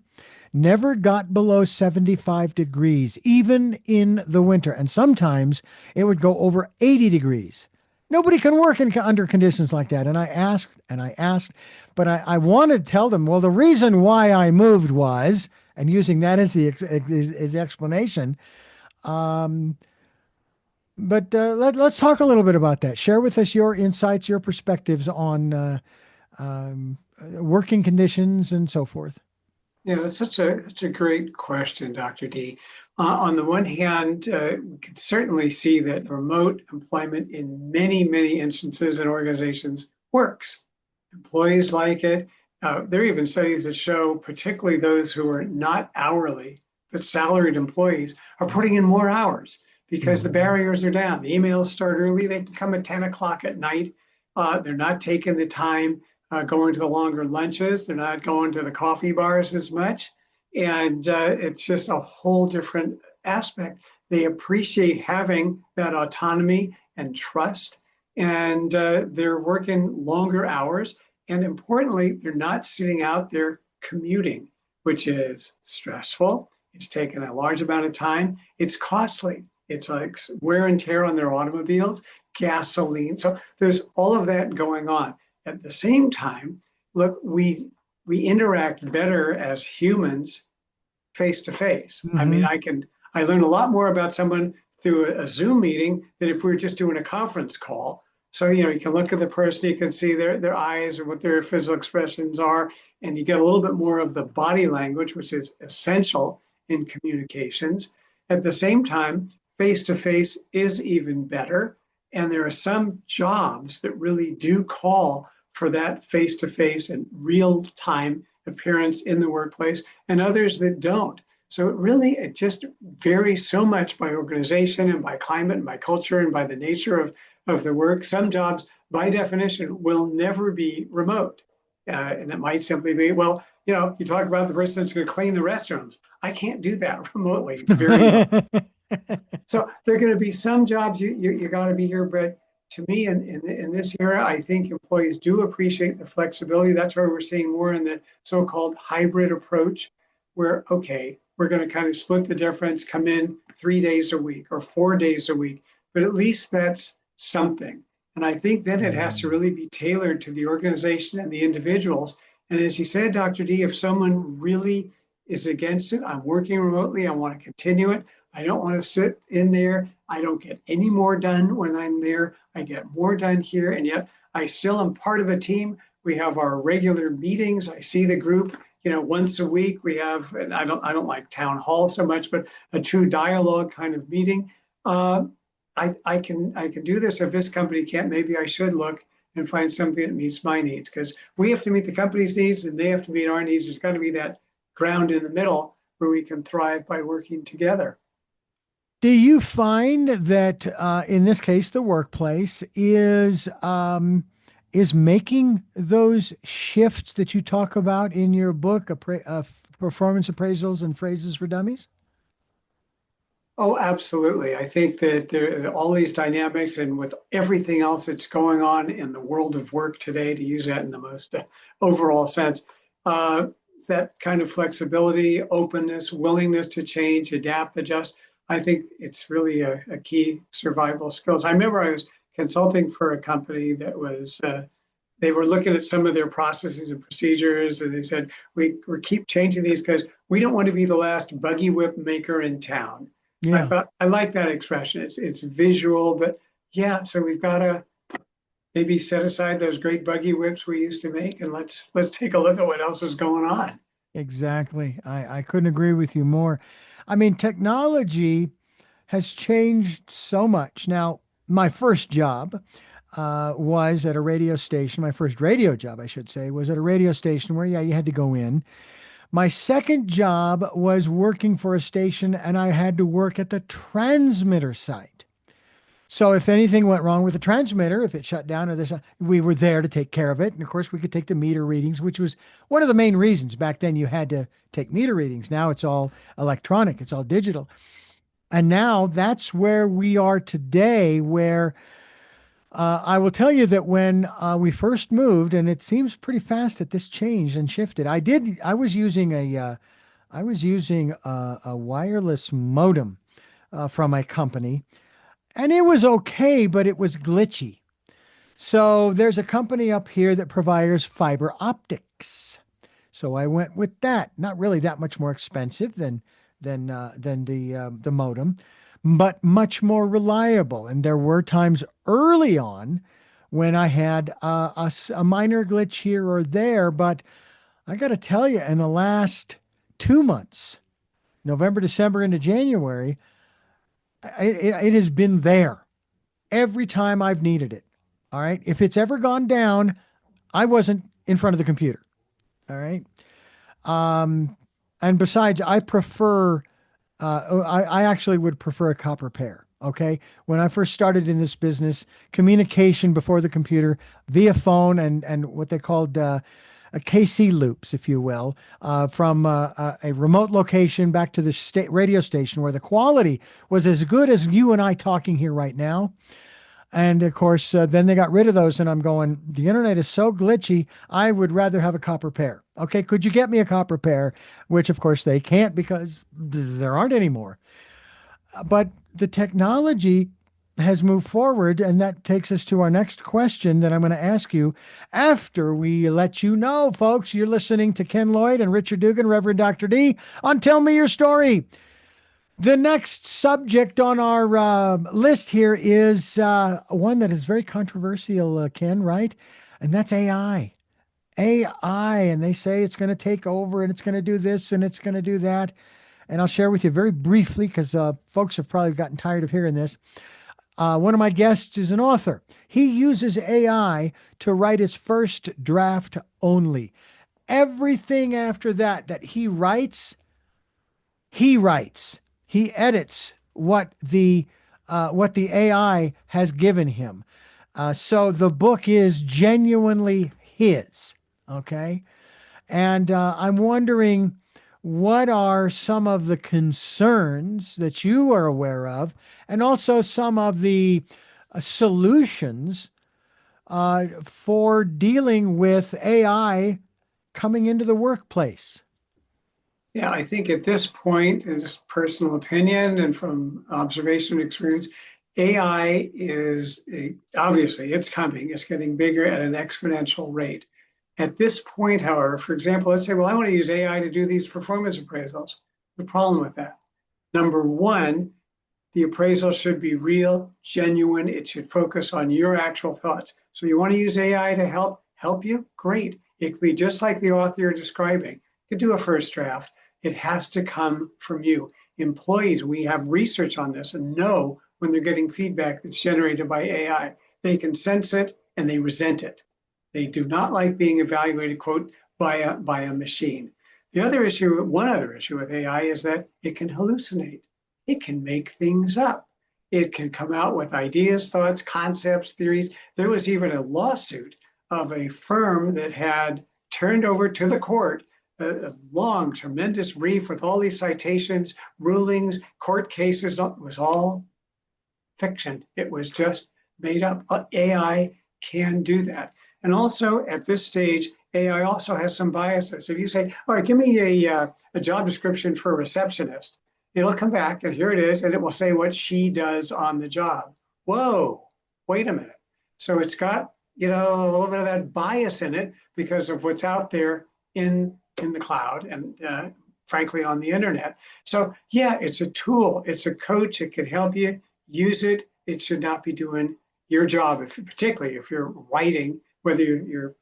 never got below 75 degrees, even in the winter. And sometimes it would go over 80 degrees. Nobody can work under conditions like that. And I asked, but I wanted to tell them, well, the reason why I moved was, and using that as the explanation. But let's talk a little bit about that. Share with us your insights, your perspectives on working conditions and so forth. Yeah, that's such a great question, Dr. D. On the one hand, we can certainly see that remote employment in many, many instances and organizations works. Employees like it. There are even studies that show, particularly those who are not hourly, but salaried employees, are putting in more hours because the Hmm. barriers are down. The emails start early. They can come at 10 o'clock at night. They're not taking the time going to the longer lunches. They're not going to the coffee bars as much. And it's just a whole different aspect. They appreciate having that autonomy and trust. And they're working longer hours. And importantly, they're not sitting out there commuting, which is stressful. It's taken a large amount of time. It's costly. It's like wear and tear on their automobiles, gasoline. So there's all of that going on. At the same time, look, we interact better as humans face to face. I mean, Hmm. I learn a lot more about someone through a Zoom meeting than if we were just doing a conference call. So, you can look at the person, you can see their eyes or what their physical expressions are, and you get a little bit more of the body language, which is essential in communications. At the same time, face to face is even better. And there are some jobs that really do call for that face to face and real time appearance in the workplace, and others that don't. So it just varies so much by organization and by climate and by culture and by the nature of the work. Some jobs, by definition, will never be remote. And it might simply be, well, you talk about the person that's going to clean the restrooms. I can't do that remotely very well. So there are going to be some jobs you got to be here, but to me, in this era, I think employees do appreciate the flexibility. That's why we're seeing more in the so-called hybrid approach, where okay, we're going to kind of split the difference, come in 3 days a week or 4 days a week, but at least that's something. And I think then it has to Hmm. really be tailored to the organization and the individuals. And as you said, Dr. D, if someone really is against it, I'm working remotely, I want to continue it. I don't want to sit in there. I don't get any more done when I'm there. I get more done here. And yet I still am part of the team. We have our regular meetings. I see the group, once a week. We have, and I don't like town hall so much, but a true dialogue kind of meeting. Uh, I can do this. If this company can't, maybe I should look and find something that meets my needs, because we have to meet the company's needs and they have to meet our needs. There's got to be that ground in the middle where we can thrive by working together. Do you find that in this case, the workplace is making those shifts that you talk about in your book, performance appraisals and phrases for dummies? Oh, absolutely. I think that there are all these dynamics, and with everything else that's going on in the world of work today, to use that in the most overall sense, uh, that kind of flexibility, openness, willingness to change, adapt, adjust. I think it's really a key survival skills. I remember I was consulting for a company that was they were looking at some of their processes and procedures, and they said we keep changing these because we don't want to be the last buggy whip maker in town. I Yeah. thought I like that expression. It's visual, but yeah. So we've got to maybe set aside those great buggy whips we used to make, and let's take a look at what else is going on. Exactly. I couldn't agree with you more. I mean, technology has changed so much. Now, my first job was at a radio station. My first radio job, I should say, was at a radio station where, yeah, you had to go in. My second job was working for a station, and I had to work at the transmitter site. So if anything went wrong with the transmitter, if it shut down or this, we were there to take care of it. And of course, we could take the meter readings, which was one of the main reasons back then you had to take meter readings. Now it's all electronic, it's all digital. And now that's where we are today, where I will tell you that when we first moved, and it seems pretty fast that this changed and shifted. I was using a wireless modem from a company, and it was okay, but it was glitchy. So there's a company up here that provides fiber optics. So I went with that. Not really that much more expensive than the modem, but much more reliable. And there were times early on when I had a minor glitch here or there, but I got to tell you, in the last 2 months, November, December, into January, it has been there every time I've needed it. All right. If it's ever gone down, I wasn't in front of the computer. All right. Um, and besides, I actually would prefer a copper pair. Okay. When I first started in this business, communication before the computer via phone and what they called a KC loops, if you will, from a remote location back to the radio station where the quality was as good as you and I talking here right now. And of course, then they got rid of those, and I'm going, the internet is so glitchy, I would rather have a copper pair. Okay, could you get me a copper pair? Which, of course, they can't because there aren't any more. But the technology has moved forward, and that takes us to our next question that I'm going to ask you after we let you know, folks. You're listening to Ken Lloyd and Richard Dugan, Reverend Dr. D, on Tell Me Your Story. The next subject on our list here is one that is very controversial, Ken, right? And that's AI. AI, and they say it's going to take over and it's going to do this and it's going to do that. And I'll share with you very briefly because folks have probably gotten tired of hearing this. One of my guests is an author. He uses AI to write his first draft only. Everything after that he writes. He edits what the AI has given him. So the book is genuinely his. Okay. And I'm wondering what are some of the concerns that you are aware of, and also some of the solutions for dealing with AI coming into the workplace? Yeah, I think at this point, as personal opinion and from observation and experience, AI is obviously it's coming. It's getting bigger at an exponential rate. At this point, however, for example, let's say, well, I want to use AI to do these performance appraisals. The problem with that, number one, the appraisal should be real, genuine. It should focus on your actual thoughts. So you want to use AI to help you? Great. It could be just like the author you're describing. You could do a first draft. It has to come from you. Employees, we have research on this and know when they're getting feedback that's generated by AI. They can sense it and they resent it. They do not like being evaluated, quote, by a machine. One other issue with AI is that it can hallucinate. It can make things up. It can come out with ideas, thoughts, concepts, theories. There was even a lawsuit of a firm that had turned over to the court a long, tremendous brief with all these citations, rulings, court cases. It was all fiction. It was just made up. AI can do that. And also at this stage, AI also has some biases. If you say, all right, give me a job description for a receptionist, it'll come back and here it is, and it will say what she does on the job. Whoa, wait a minute. So it's got, a little bit of that bias in it because of what's out there in the cloud and frankly on the internet. So yeah, it's a tool, it's a coach, it can help you use it. It should not be doing your job, particularly if you're writing, whether your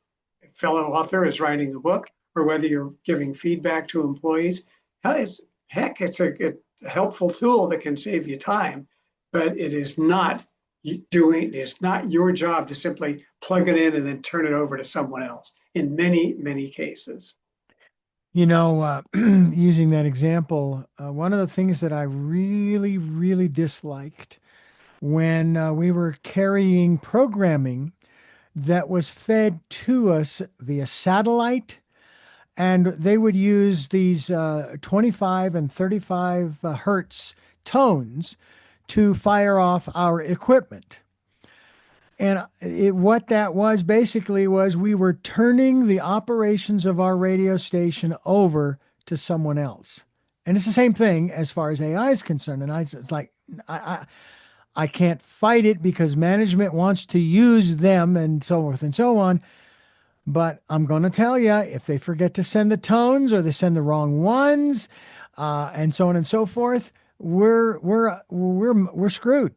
fellow author is writing a book or whether you're giving feedback to employees. It's a helpful tool that can save you time, but it's not your job to simply plug it in and then turn it over to someone else in many, many cases. Using that example, one of the things that I really, really disliked when we were carrying programming that was fed to us via satellite, and they would use these 25 and 35 hertz tones to fire off our equipment. And what that was basically was we were turning the operations of our radio station over to someone else. And it's the same thing as far as AI is concerned. And it's like, I can't fight it because management wants to use them and so forth and so on. But I'm going to tell you, if they forget to send the tones or they send the wrong ones, and so on and so forth, we're screwed.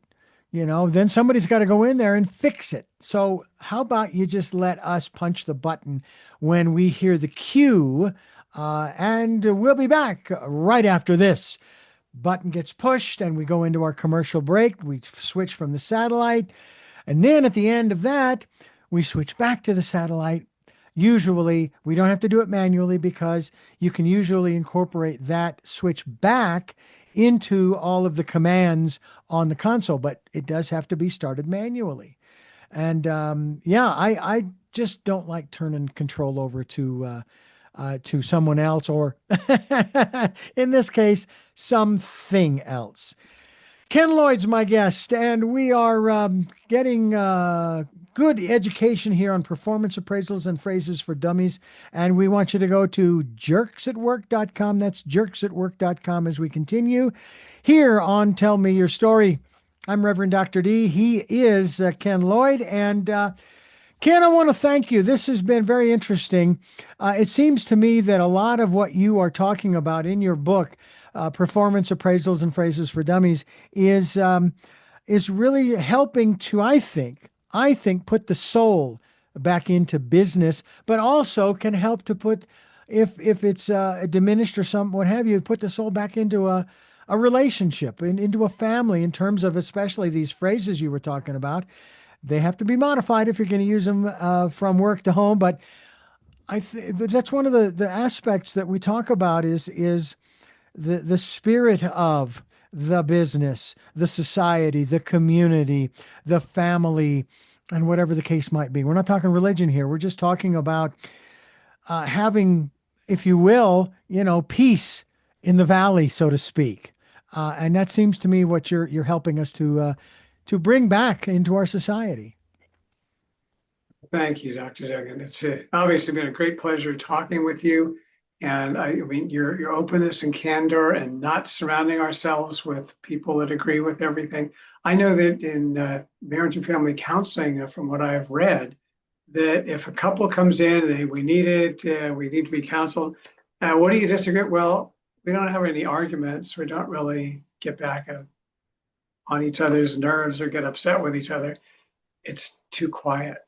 Then somebody's got to go in there and fix it. So how about you just let us punch the button when we hear the cue, and we'll be back right after this. Button gets pushed and we go into our commercial break. We switch from the satellite. And then at the end of that, we switch back to the satellite. Usually, we don't have to do it manually because you can usually incorporate that switch back into all of the commands on the console, but it does have to be started manually. And yeah, I just don't like turning control over to someone else, or in this case, something else. Ken Lloyd's my guest, and we are getting good education here on performance appraisals and phrases for dummies. And we want you to go to jerksatwork.com. That's jerksatwork.com as we continue here on Tell Me Your Story. I'm Reverend Dr. D. He is Ken Lloyd. And Ken, I want to thank you. This has been very interesting. It seems to me that a lot of what you are talking about in your book, Performance Appraisals and Phrases for Dummies, is really helping to, I think, put the soul back into business, but also can help to put, if it's diminished or some what have you, put the soul back into a relationship and into a family in terms of especially these phrases you were talking about. They have to be modified if you're going to use them from work to home. But that's one of the aspects that we talk about is the spirit of the business, the society, the community, the family, and whatever the case might be. We're not talking religion here. We're just talking about having, if you will, peace in the valley, so to speak. And that seems to me what you're helping us to bring back into our society. Thank you, Dr. Duggan. It's obviously been a great pleasure talking with you. And I mean, your openness and candor and not surrounding ourselves with people that agree with everything. I know that in marriage and family counseling, from what I have read, that if a couple comes in and we need it, we need to be counseled. What do you disagree? Well, we don't have any arguments. We don't really get back on each other's nerves or get upset with each other. It's too quiet.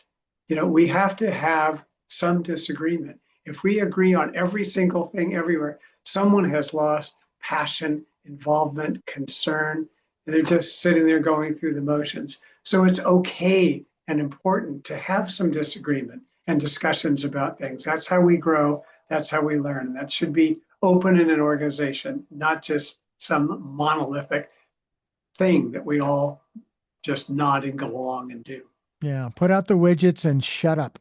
We have to have some disagreement. If we agree on every single thing everywhere, someone has lost passion, involvement, concern. They're just sitting there going through the motions. So it's okay and important to have some disagreement and discussions about things. That's how we grow. That's how we learn. That should be open in an organization, not just some monolithic thing that we all just nod and go along and do. Yeah, put out the widgets and shut up.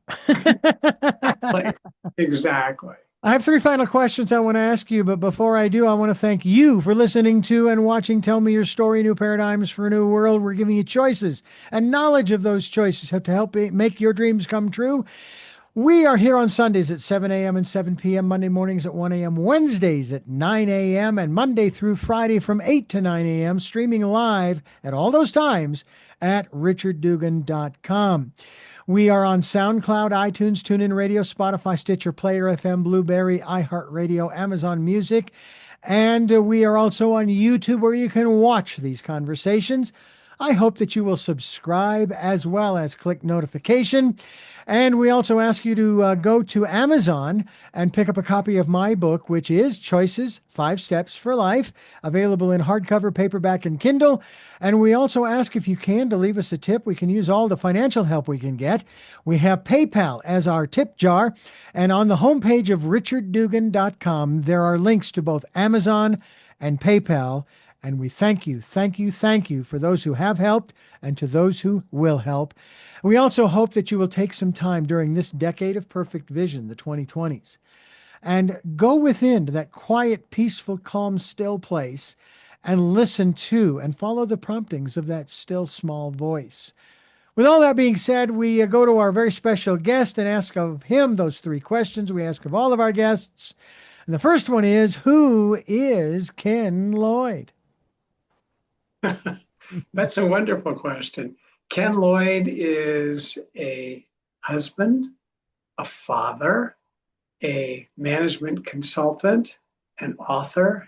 Exactly. I have three final questions I want to ask you, but before I do, I want to thank you for listening to and watching Tell Me Your Story, New Paradigms for a New World. We're giving you choices and knowledge of those choices to help make your dreams come true. We are here on Sundays at 7 a.m. and 7 p.m., Monday mornings at 1 a.m., Wednesdays at 9 a.m., and Monday through Friday from 8 to 9 a.m., streaming live at all those times at richarddugan.com. We are on SoundCloud, iTunes, TuneIn Radio, Spotify, Stitcher, Player FM, Blueberry, iHeartRadio, Amazon Music, and we are also on YouTube where you can watch these conversations. I hope that you will subscribe as well as click notification. And we also ask you to go to Amazon and pick up a copy of my book, which is Choices, 5 Steps for Life, available in hardcover, paperback, and Kindle. And we also ask, if you can, to leave us a tip. We can use all the financial help we can get. We have PayPal as our tip jar. And on the homepage of richarddugan.com, there are links to both Amazon and PayPal. And we thank you for those who have helped and to those who will help. We also hope that you will take some time during this decade of perfect vision, the 2020s, and go within to that quiet, peaceful, calm, still place and listen to and follow the promptings of that still small voice. With all that being said, we go to our very special guest and ask of him those three questions we ask of all of our guests. And the first one is, who is Ken Lloyd? That's a wonderful question. Ken Lloyd is a husband, a father, a management consultant, an author,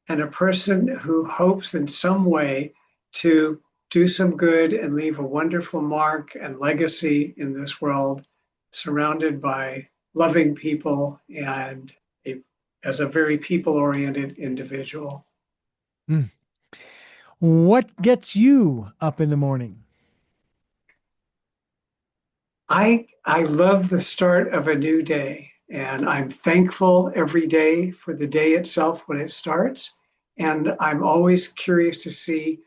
and a person who hopes in some way to do some good and leave a wonderful mark and legacy in this world, surrounded by loving people and as a very people-oriented individual. What gets you up in the morning? I love the start of a new day, and I'm thankful every day for the day itself when it starts. And I'm always curious to see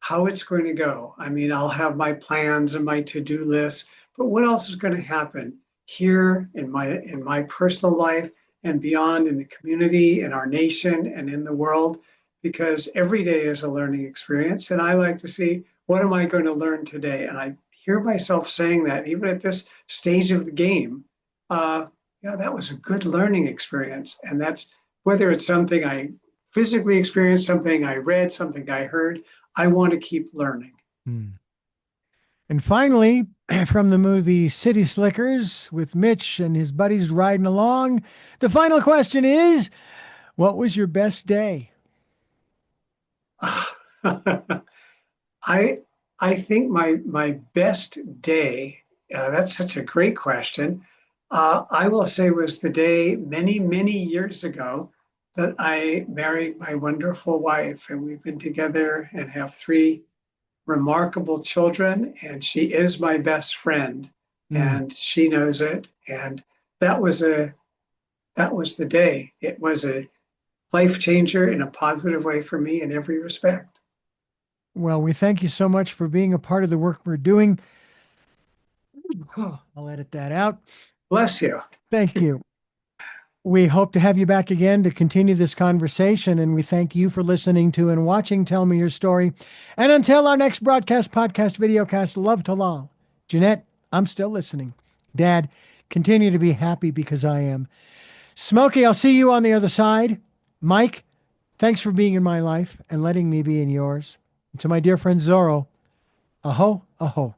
how it's going to go. I mean, I'll have my plans and my to-do list, but what else is going to happen here in my personal life and beyond, in the community, in our nation, and in the world? Because every day is a learning experience, and I like to see, what am I going to learn today? And I hear myself saying that even at this stage of the game. uh, that was a good learning experience. And that's, whether it's something I physically experienced, something I read, something I heard, I want to keep learning. Hmm. And finally, from the movie City Slickers with Mitch and his buddies riding along, the final question is, what was your best day? I I think my best day, that's such a great question. I will say was the day many years ago that I married my wonderful wife, and we've been together and have three remarkable children, and she is my best friend, Hmm. and she knows it. And that was a that was the day. It was a life changer in a positive way for me in every respect. Well, we thank you so much for being a part of the work we're doing. I'll edit that out. Bless you. Thank you. We hope to have you back again to continue this conversation, and we thank you for listening to and watching Tell Me Your Story. And until our next broadcast, podcast, videocast, love to all. Jeanette, I'm still listening. Dad, continue to be happy because I am. Smokey, I'll see you on the other side. Mike, thanks for being in my life and letting me be in yours. And to my dear friend Zorro, aho, aho.